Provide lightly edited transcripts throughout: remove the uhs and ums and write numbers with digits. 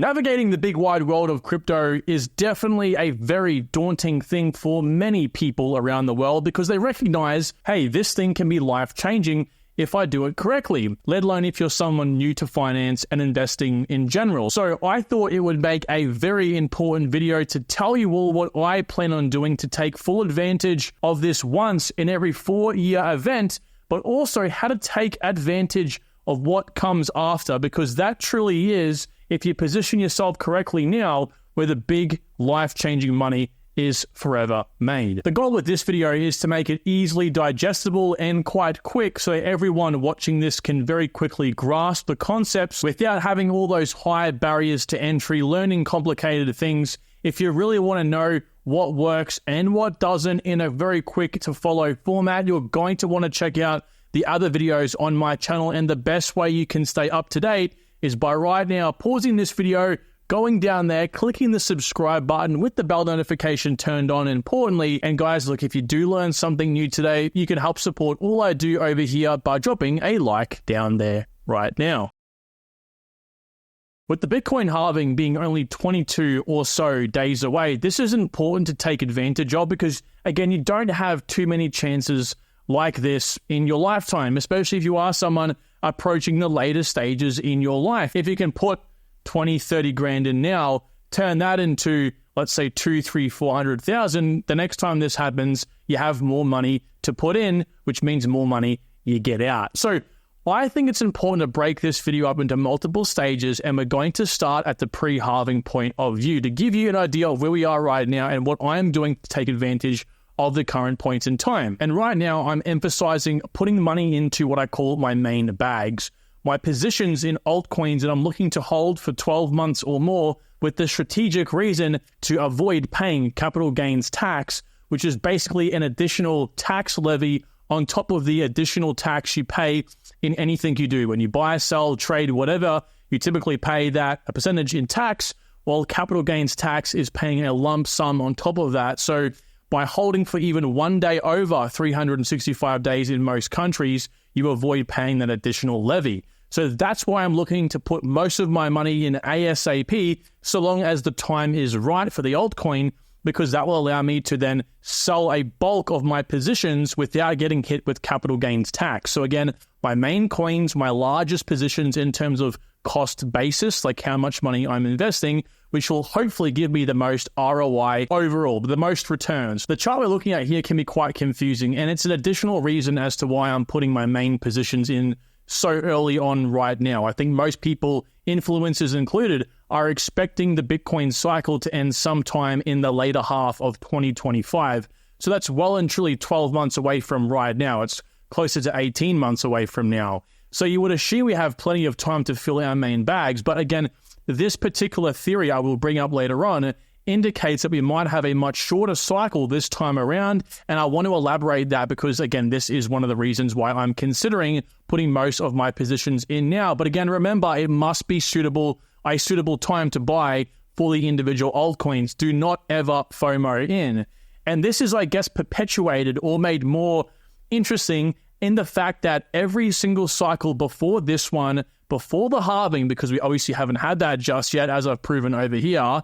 Navigating the big wide world of crypto is definitely a very daunting thing for many people around the world because they recognize, hey, this thing can be life-changing if I do it correctly, let alone if you're someone new to finance and investing in general. So I thought it would make a very important video to tell you all what I plan on doing to take full advantage of this once in every 4-year event, but also how to take advantage of what comes after, because that truly is, if you position yourself correctly now, where the big life-changing money is forever made. The goal with this video is to make it easily digestible and quite quick so everyone watching this can very quickly grasp the concepts without having all those high barriers to entry, learning complicated things. If you really want to know what works and what doesn't in a very quick to follow format, you're going to want to check out the other videos on my channel, and the best way you can stay up to date is by right now pausing this video, going down there, clicking the subscribe button with the bell notification turned on, importantly. And guys, look, if you do learn something new today, you can help support all I do over here by dropping a like down there right now. With the Bitcoin halving being only 22 or so days away, this is important to take advantage of because, again, you don't have too many chances like this in your lifetime, especially if you are someone approaching the later stages in your life. If you can put 20, 30 grand in now, turn that into, let's say, 2, 3, 400,000, the next time this happens, you have more money to put in, which means more money you get out. So I think it's important to break this video up into multiple stages, and we're going to start at the pre-halving point of view to give you an idea of where we are right now and what I'm doing to take advantage of the current point in time. And right now, I'm emphasizing putting money into what I call my main bags, my positions in altcoins that I'm looking to hold for 12 months or more, with the strategic reason to avoid paying capital gains tax, which is basically an additional tax levy on top of the additional tax you pay in anything you do. When you buy, sell, trade, whatever, you typically pay that a percentage in tax, while capital gains tax is paying a lump sum on top of that. So by holding for even 1 day over 365 days in most countries, you avoid paying that additional levy. So that's why I'm looking to put most of my money in ASAP, so long as the time is right for the altcoin, because that will allow me to then sell a bulk of my positions without getting hit with capital gains tax. So again, my main coins, my largest positions in terms of cost basis, like how much money I'm investing, which will hopefully give me the most ROI overall, the most returns. The chart we're looking at here can be quite confusing, and it's an additional reason as to why I'm putting my main positions in so early on right now. I think most people, influencers included, are expecting the Bitcoin cycle to end sometime in the later half of 2025. So that's well and truly 12 months away from right now. It's closer to 18 months away from now. So you would assume we have plenty of time to fill our main bags. But again, this particular theory I will bring up later on indicates that we might have a much shorter cycle this time around. And I want to elaborate that because, again, this is one of the reasons why I'm considering putting most of my positions in now. But again, remember, it must be a suitable time to buy for the individual altcoins. Do not ever FOMO in. And this is, I guess, perpetuated or made more interesting in the fact that every single cycle before this one, before the halving, because we obviously haven't had that just yet, as I've proven over here,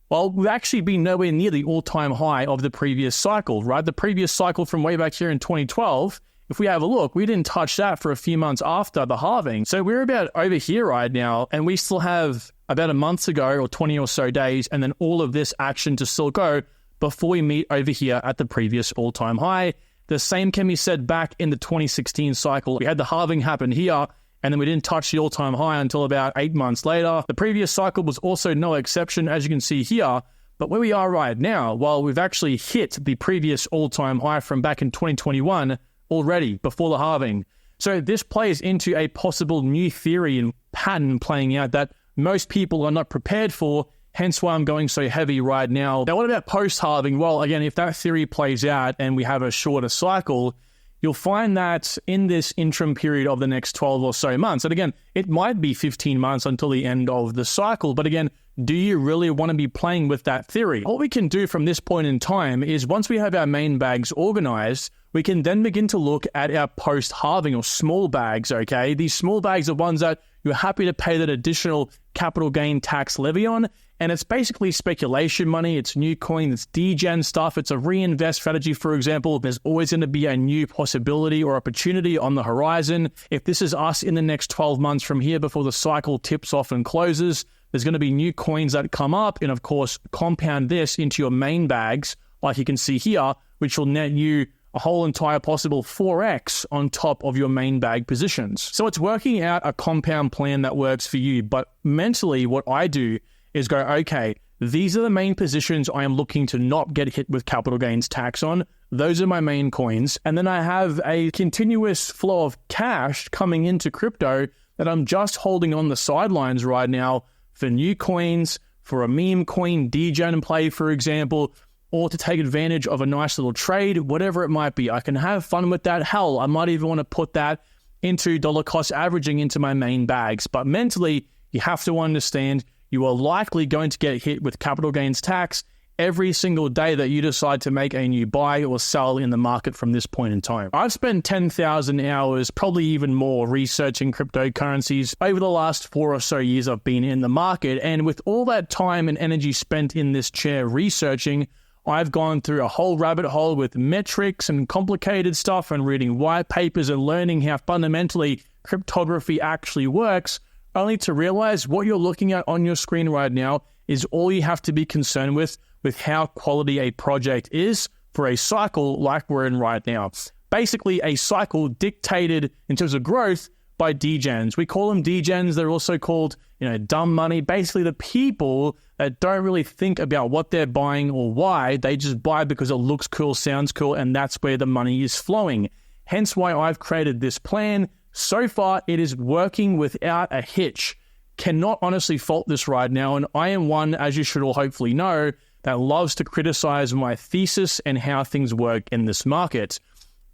well, we've actually been nowhere near the all-time high of the previous cycle, right? The previous cycle from way back here in 2012, if we have a look, we didn't touch that for a few months after the halving. So we're about over here right now, and we still have about a month to go, or 20 or so days, and then all of this action to still go before we meet over here at the previous all-time high. The same can be said back in the 2016 cycle. We had the halving happen here, and then we didn't touch the all-time high until about 8 months later. The previous cycle was also no exception, as you can see here. But where we are right now, while we've actually hit the previous all-time high from back in 2021 already, before the halving. So this plays into a possible new theory and pattern playing out that most people are not prepared for, hence why I'm going so heavy right now. Now, what about post-halving? Well, again, if that theory plays out and we have a shorter cycle, you'll find that in this interim period of the next 12 or so months, and again, it might be 15 months until the end of the cycle, but again, do you really want to be playing with that theory? What we can do from this point in time is once we have our main bags organized, we can then begin to look at our post-halving or small bags, okay? These small bags are ones that you're happy to pay that additional capital gain tax levy on. And it's basically speculation money. It's new coin, it's degen stuff. It's a reinvest strategy, for example. There's always going to be a new possibility or opportunity on the horizon. If this is us in the next 12 months from here before the cycle tips off and closes, there's going to be new coins that come up. And of course, compound this into your main bags, like you can see here, which will net you a whole entire possible 4x on top of your main bag positions. So it's working out a compound plan that works for you. But mentally, what I do is go, okay, these are the main positions I am looking to not get hit with capital gains tax on. Those are my main coins. And then I have a continuous flow of cash coming into crypto that I'm just holding on the sidelines right now for new coins, for a meme coin degen play, for example, or to take advantage of a nice little trade, whatever it might be. I can have fun with that. Hell, I might even want to put that into dollar cost averaging into my main bags. But mentally, you have to understand you are likely going to get hit with capital gains tax every single day that you decide to make a new buy or sell in the market from this point in time. I've spent 10,000 hours, probably even more, researching cryptocurrencies over the last 4 or so years I've been in the market. And with all that time and energy spent in this chair researching, I've gone through a whole rabbit hole with metrics and complicated stuff and reading white papers and learning how fundamentally cryptography actually works, only to realize what you're looking at on your screen right now is all you have to be concerned with how quality a project is for a cycle like we're in right now. Basically, a cycle dictated in terms of growth by degens. We call them degens. They're also called, dumb money. Basically, the people that don't really think about what they're buying or why. They just buy because it looks cool, sounds cool, and that's where the money is flowing. Hence why I've created this plan. So far, it is working without a hitch. Cannot honestly fault this right now, and I am one, as you should all hopefully know, that loves to criticize my thesis and how things work in this market.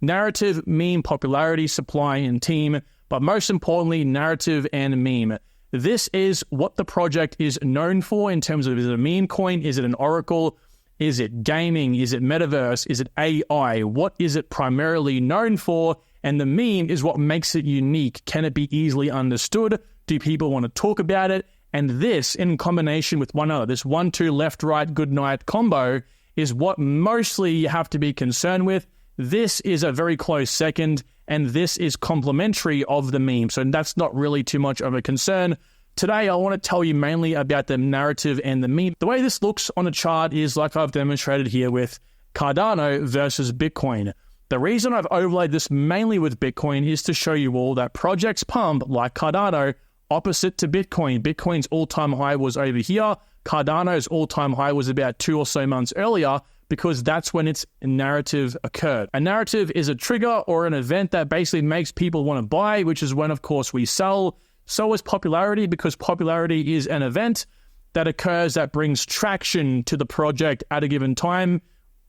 Narrative, meme, popularity, supply, and team, but most importantly, narrative and meme. This is what the project is known for in terms of, is it a meme coin? Is it an oracle? Is it gaming? Is it metaverse? Is it AI? What is it primarily known for? And the meme is what makes it unique. Can it be easily understood? Do people want to talk about it? And this, in combination with one other, this 1-2 left-right good night combo, is what mostly you have to be concerned with. This is a very close second, and this is complementary of the meme. So that's not really too much of a concern. Today, I want to tell you mainly about the narrative and the meme. The way this looks on a chart is like I've demonstrated here with Cardano versus Bitcoin. The reason I've overlaid this mainly with Bitcoin is to show you all that projects pump, like Cardano, opposite to Bitcoin. Bitcoin's all-time high was over here. Cardano's all-time high was about 2 or so months earlier, because that's when its narrative occurred. A narrative is a trigger or an event that basically makes people want to buy, which is when, of course, we sell. So is popularity, because popularity is an event that occurs that brings traction to the project at a given time.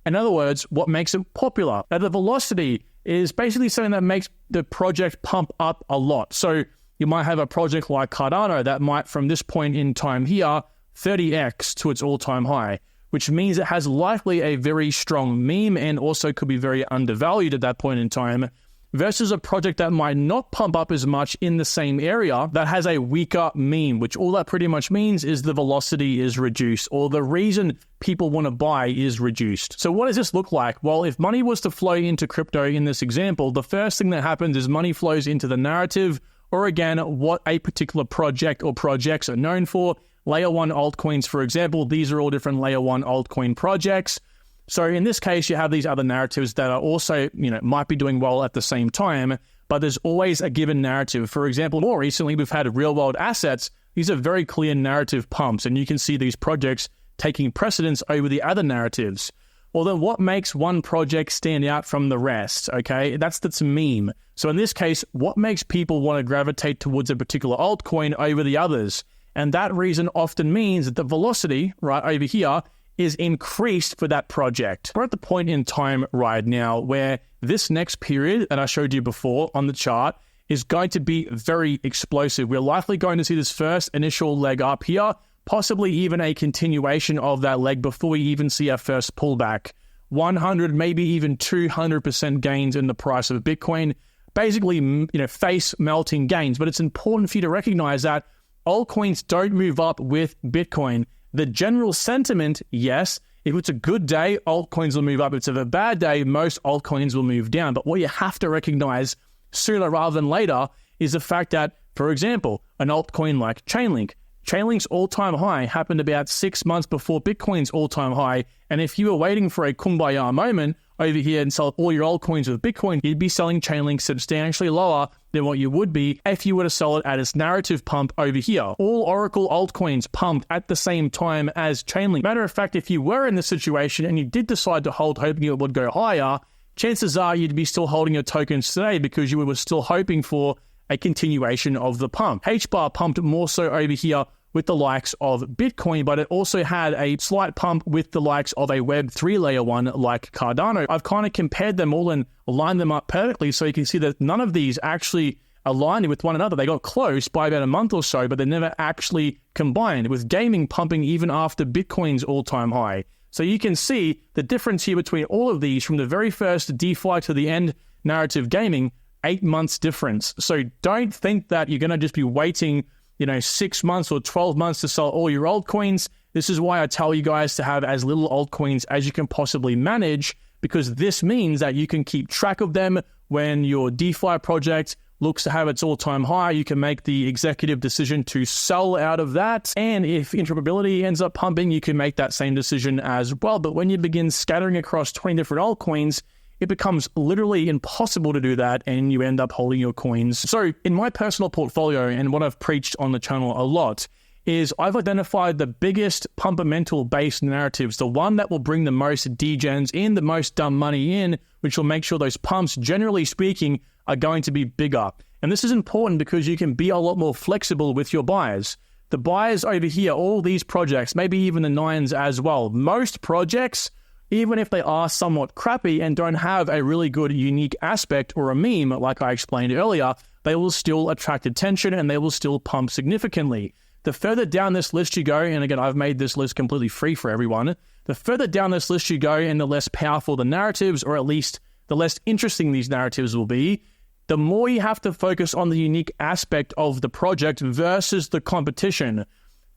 In other words, what makes it popular? Now, the velocity is basically something that makes the project pump up a lot. So you might have a project like Cardano that might, from this point in time here, 30x to its all-time high, which means it has likely a very strong meme and also could be very undervalued at that point in time, versus a project that might not pump up as much in the same area that has a weaker meme, which all that pretty much means is the velocity is reduced, or the reason people want to buy is reduced. So what does this look like? Well, if money was to flow into crypto in this example, the first thing that happens is money flows into the narrative, or again, what a particular project or projects are known for. Layer 1 altcoins, for example, these are all different Layer 1 altcoin projects. So in this case, you have these other narratives that are also, might be doing well at the same time, but there's always a given narrative. For example, more recently, we've had real world assets. These are very clear narrative pumps, and you can see these projects taking precedence over the other narratives. Well, then what makes one project stand out from the rest? Okay, that's its meme. So in this case, what makes people want to gravitate towards a particular altcoin over the others? And that reason often means that the velocity right over here is increased for that project. We're at the point in time right now where this next period that I showed you before on the chart is going to be very explosive. We're likely going to see this first initial leg up here, possibly even a continuation of that leg before we even see our first pullback. 100, maybe even 200% gains in the price of Bitcoin. basically, face melting gains. But it's important for you to recognize that altcoins don't move up with Bitcoin. The general sentiment, yes, if it's a good day, altcoins will move up. If it's a bad day, most altcoins will move down. But what you have to recognize sooner rather than later is the fact that, for example, an altcoin like Chainlink's all-time high happened about 6 months before Bitcoin's all-time high. And if you were waiting for a kumbaya moment over here and sell all your altcoins with Bitcoin, you'd be selling Chainlink substantially lower than what you would be if you were to sell it at its narrative pump over here. All Oracle altcoins pumped at the same time as Chainlink. Matter of fact, if you were in this situation and you did decide to hold hoping it would go higher, chances are you'd be still holding your tokens today because you were still hoping for a continuation of the pump. HBAR pumped more so over here with the likes of Bitcoin, but it also had a slight pump with the likes of a Web3 layer one like Cardano. I've kind of compared them all and lined them up perfectly so you can see that none of these actually aligned with one another. They got close by about a month or so, but they never actually combined, with gaming pumping even after Bitcoin's all-time high. So you can see the difference here between all of these from the very first DeFi to the end narrative gaming, 8 months difference. So don't think that you're going to just be waiting 6 months or 12 months to sell all your altcoins. This is why I tell you guys to have as little altcoins as you can possibly manage, because this means that you can keep track of them. When your DeFi project looks to have its all-time high, you can make the executive decision to sell out of that. And if interoperability ends up pumping, you can make that same decision as well. But when you begin scattering across 20 different altcoins, it becomes literally impossible to do that, and you end up holding your coins. So in my personal portfolio, and what I've preached on the channel a lot, is I've identified the biggest pumpamental-based narratives, the one that will bring the most degens in, the most dumb money in, which will make sure those pumps, generally speaking, are going to be bigger. And this is important because you can be a lot more flexible with your buyers. The buyers over here, all these projects, maybe even the nines as well, most projects, even if they are somewhat crappy and don't have a really good unique aspect or a meme, like I explained earlier, they will still attract attention and they will still pump significantly. The further down this list you go, and again, I've made this list completely free for everyone, the further down this list you go and the less powerful the narratives, or at least the less interesting these narratives will be, the more you have to focus on the unique aspect of the project versus the competition.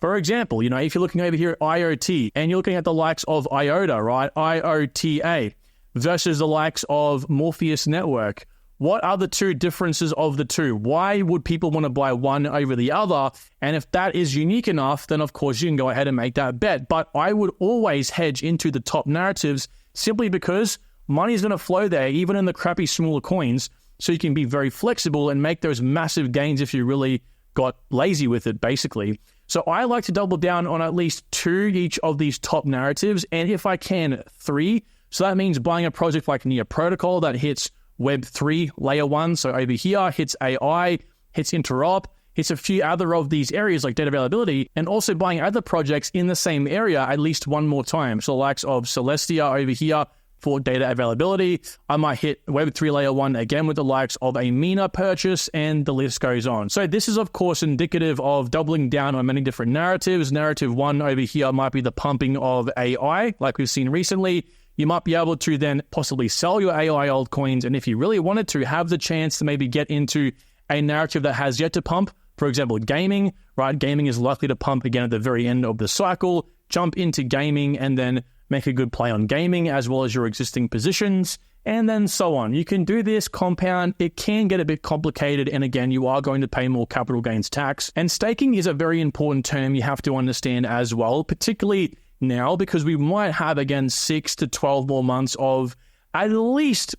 For example, if you're looking over here at IoT and you're looking at the likes of IOTA, right? IOTA versus the likes of Morpheus Network. What are the two differences of the two? Why would people want to buy one over the other? And if that is unique enough, then of course you can go ahead and make that bet. But I would always hedge into the top narratives simply because money is going to flow there, even in the crappy smaller coins. So you can be very flexible and make those massive gains if you really got lazy with it, basically. So I like to double down on at least 2 each of these top narratives, and if I can, 3. So that means buying a project like Near Protocol that hits Web3 layer 1. So over here, hits AI, hits interop, hits a few other of these areas like data availability, and also buying other projects in the same area at least one more time. So the likes of Celestia over here for data availability. I might hit Web3 layer 1 again with the likes of a Mina purchase, and the list goes on. So this is of course indicative of doubling down on many different narratives. Narrative 1 over here might be the pumping of AI like we've seen recently. You might be able to then possibly sell your AI altcoins, and if you really wanted to, have the chance to maybe get into a narrative that has yet to pump. For example, gaming, right? Gaming is likely to pump again at the very end of the cycle. Jump into gaming and then make a good play on gaming as well as your existing positions, and then so on. You can do this compound. It can get a bit complicated, and again, you are going to pay more capital gains tax. And staking is a very important term you have to understand as well, particularly now, because we might have, again, 6 to 12 more months of at least,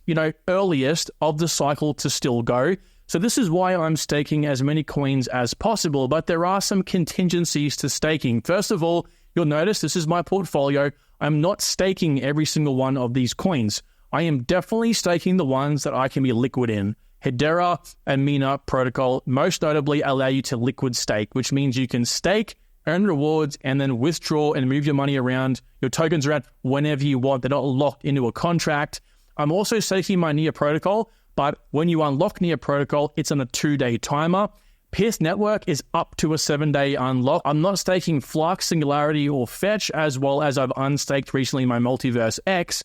earliest of the cycle to still go. So this is why I'm staking as many coins as possible, but there are some contingencies to staking. First of all, you'll notice this is my portfolio. I'm not staking every single one of these coins. I am definitely staking the ones that I can be liquid in. Hedera and Mina protocol most notably allow you to liquid stake, which means you can stake, earn rewards, and then withdraw and move your money around, your tokens around whenever you want. They're not locked into a contract. I'm also staking my Near protocol, but when you unlock Near protocol, it's on a 2-day timer. Pierce Network is up to a 7-day unlock. I'm not staking Flux, Singularity, or Fetch, as well as I've unstaked recently my Multiverse X.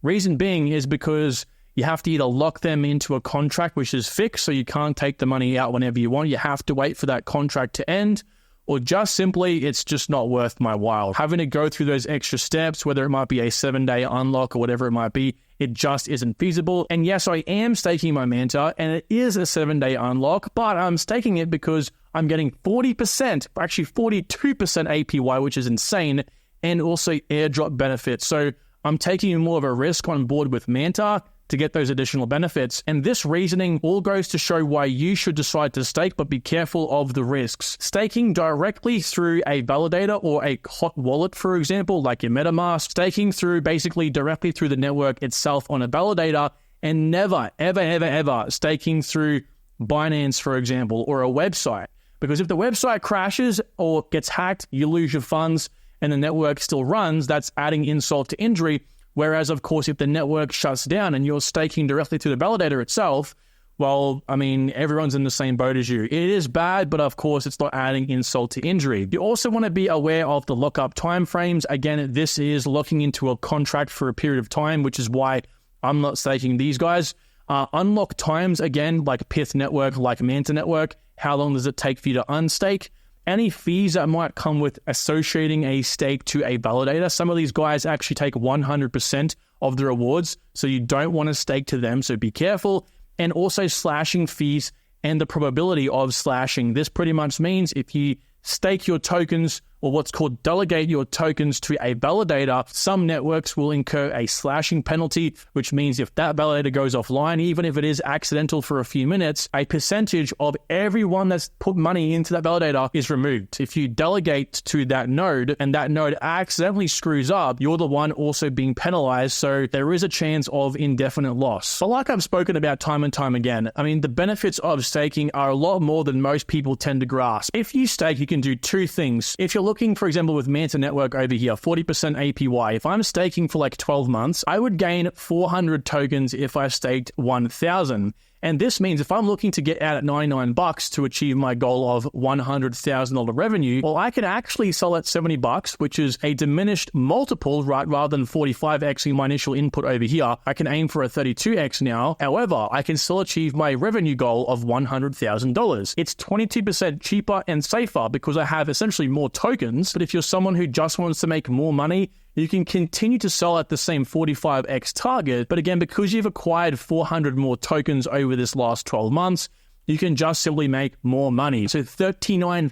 Reason being is because You have to either lock them into a contract which is fixed, so you can't take the money out whenever you want. You have to wait for that contract to end, or just simply, it's just not worth my while. Having to go through those extra steps, whether it might be a 7-day unlock or whatever it might be, it just isn't feasible. And yes, I am staking my Manta, and it is a 7-day unlock, but I'm staking it because I'm getting 40%, actually 42% APY, which is insane, and also airdrop benefits. So I'm taking more of a risk on board with Manta to get those additional benefits. And this reasoning all goes to show why you should decide to stake, but be careful of the risks. Staking directly through a validator or a hot wallet, for example, like your MetaMask, staking through basically directly through the network itself on a validator, and never, ever staking through Binance, for example, or a website. Because if the website crashes or gets hacked, you lose your funds and the network still runs, that's adding insult to injury. Whereas, of course, if the network shuts down and you're staking directly to the validator itself, well, I mean, everyone's in the same boat as you. It is bad, but of course, it's not adding insult to injury. You also want to be aware of the lockup timeframes. Again, this is locking into a contract for a period of time, which is why I'm not staking these guys. Unlock times, again, like Pith Network, like Manta Network, how long does it take for you to unstake? Any fees that might come with associating a stake to a validator. Some of these guys actually take 100% of the rewards, so you don't want to stake to them, so be careful. And also slashing fees and the probability of slashing. This pretty much means if you stake your tokens, or what's called delegate your tokens to a validator, some networks will incur a slashing penalty, which means if that validator goes offline, even if it is accidental for a few minutes, a percentage of everyone that's put money into that validator is removed. If you delegate to that node and that node accidentally screws up, you're the one also being penalized, so there is a chance of indefinite loss. But like I've spoken about time and time again, I mean, the benefits of staking are a lot more than most people tend to grasp. If you stake, you can do two things. If you're looking, for example, with Manta Network over here, 40% APY. If I'm staking for like 12 months, I would gain 400 tokens if I staked 1,000. And this means if I'm looking to get out at $99 to achieve my goal of $100,000 revenue, well, I can actually sell at $70, which is a diminished multiple, right? Rather than 45xing my initial input over here, I can aim for a 32x now. However, I can still achieve my revenue goal of $100,000. It's 22% cheaper and safer because I have essentially more tokens. But if you're someone who just wants to make more money, you can continue to sell at the same 45x target, but again, because you've acquired 400 more tokens over this last 12 months, you can just simply make more money. So $39,000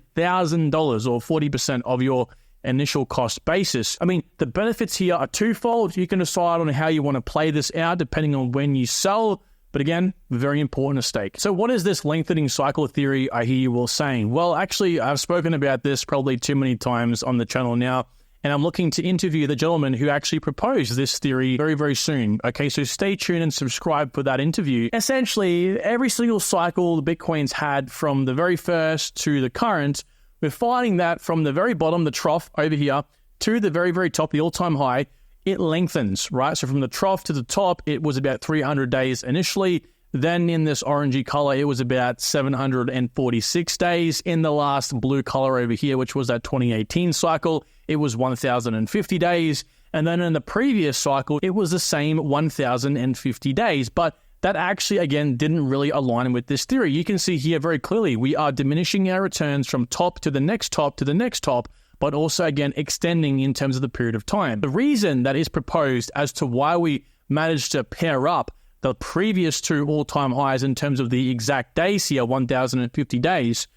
or 40% of your initial cost basis. I mean, the benefits here are twofold. You can decide on how you want to play this out depending on when you sell, but again, very important to stake. So what is this lengthening cycle theory I hear you all saying? Well, actually, I've spoken about this probably too many times on the channel now, and I'm looking to interview the gentleman who actually proposed this theory very, very soon. Okay, so stay tuned and subscribe for that interview. Essentially, every single cycle the Bitcoin's had from the very first to the current, we're finding that from the very bottom, the trough over here, to the very, very top, the all-time high, it lengthens, right? So from the trough to the top, it was about 300 days initially. Then in this orangey color, it was about 746 days. In the last blue color over here, which was that 2018 cycle, it was 1,050 days. And then in the previous cycle, it was the same 1,050 days. But that actually, again, didn't really align with this theory. You can see here very clearly, we are diminishing our returns from top to the next top to the next top, but also, again, extending in terms of the period of time. The reason that is proposed as to why we managed to pair up the previous two all-time highs in terms of the exact days here, 1,050 days,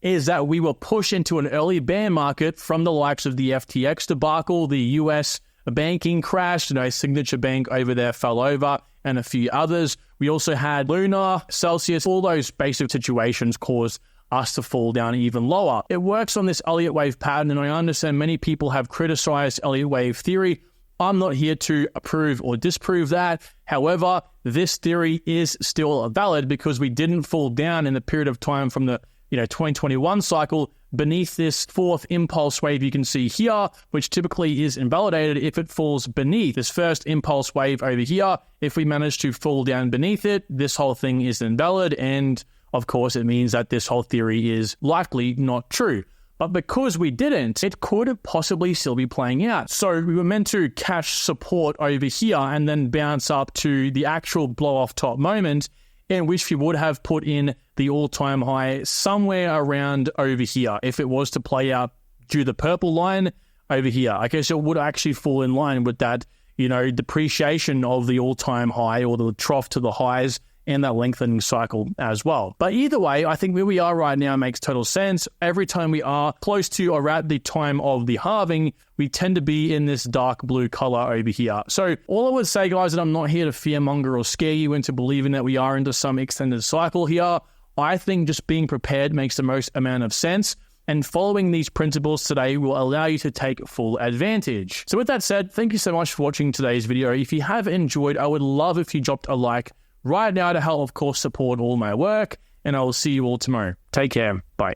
is that we were pushed into an early bear market from the likes of the FTX debacle, the US banking crash, Signature Bank over there fell over, and a few others. We also had Luna, Celsius, all those basic situations caused us to fall down even lower. It works on this Elliott wave pattern, and I understand many people have criticized Elliott wave theory. I'm not here to approve or disprove that. However, this theory is still valid because we didn't fall down in the period of time from the 2021 cycle beneath this fourth impulse wave you can see here, which typically is invalidated if it falls beneath this first impulse wave over here. If we manage to fall down beneath it, this whole thing is invalid, and of course it means that this whole theory is likely not true. But because we didn't, it could possibly still be playing out. So we were meant to catch support over here and then bounce up to the actual blow off top moment, in which we would have put in the all-time high somewhere around over here. If it was to play out due the purple line over here, I guess it would actually fall in line with that, depreciation of the all-time high or the trough to the highs and that lengthening cycle as well. But either way, I think where we are right now makes total sense. Every time we are close to or at the time of the halving, we tend to be in this dark blue color over here. So all I would say, guys, that I'm not here to fearmonger or scare you into believing that we are into some extended cycle here. I think just being prepared makes the most amount of sense. And following these principles today will allow you to take full advantage. So with that said, thank you so much for watching today's video. If you have enjoyed, I would love if you dropped a like right now to help, of course, support all my work. And I will see you all tomorrow. Take care. Bye.